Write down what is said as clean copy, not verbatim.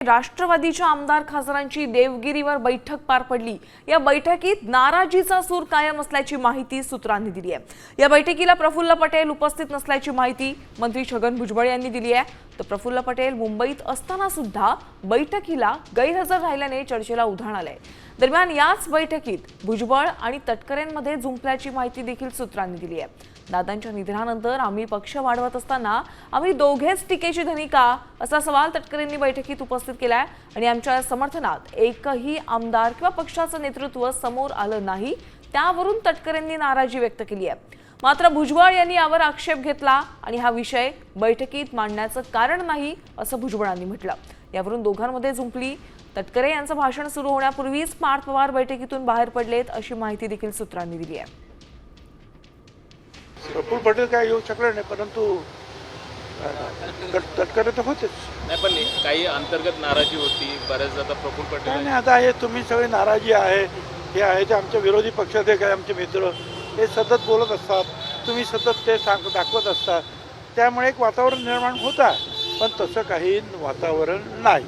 राष्ट्रवादीच्या आमदार खासदारांची देवगिरीवर बैठक पार पडली। या बैठकीत नाराजीचा सूर कायम असल्याची माहिती सूत्रांनी दिली आहे। या बैठकीला प्रफुल्ल पटेल उपस्थित नसल्याची माहिती मंत्री छगन भुजबळ यांनी दिली आहे। तर प्रफुल्ल पटेल मुंबईत असताना सुद्धा बैठकीला गैरहजर राहिल्याने चर्चेला उधाण आले। दरम्यान याच बैठकीत भुजबळ आणि तटकरेंमध्ये झुंपल्याची माहिती देखील सूत्रांनी दिली आहे। दादांच्या निधनानंतर आम्ही पक्ष वाढवत असताना आम्ही दोघेच टीकेची धनी का असा सवाल तटकरेंनी बैठकीत उपस्थित केलाय आणि आमच्या समर्थनात एकही आमदार किंवा पक्षाचं नेतृत्व समोर आलं नाही, त्यावरून तटकरेंनी नाराजी व्यक्त केली आहे। मात्र भुजबळ यांनी यावर आक्षेप घेतला आणि हा विषय बैठकीत मांडण्याचं कारण नाही असं भुजबळांनी म्हटलं। यावरून दोघांमध्ये झुंपली। तटकरे यांचं भाषण सुरू होण्यापूर्वीच पार्थ पवार बैठकीतून बाहेर पडलेत अशी माहिती देखील सूत्रांनी दिली आहे। प्रफुल्ल पटेल काय येऊ शकले नाही, परंतु तटकरे तर होतेच नाही, पण काही अंतर्गत नाराजी होती बऱ्याच आता प्रफुल्ल पटेल नाही। आता हे तुम्ही सगळे नाराजी आहे हे आहे ते आमच्या विरोधी पक्षाचे काय आमचे मित्र हे सतत बोलत असतात, तुम्ही सतत ते दाखवत असतात, त्यामुळे एक वातावरण निर्माण होत आहे, पण तसं काही वातावरण नाही।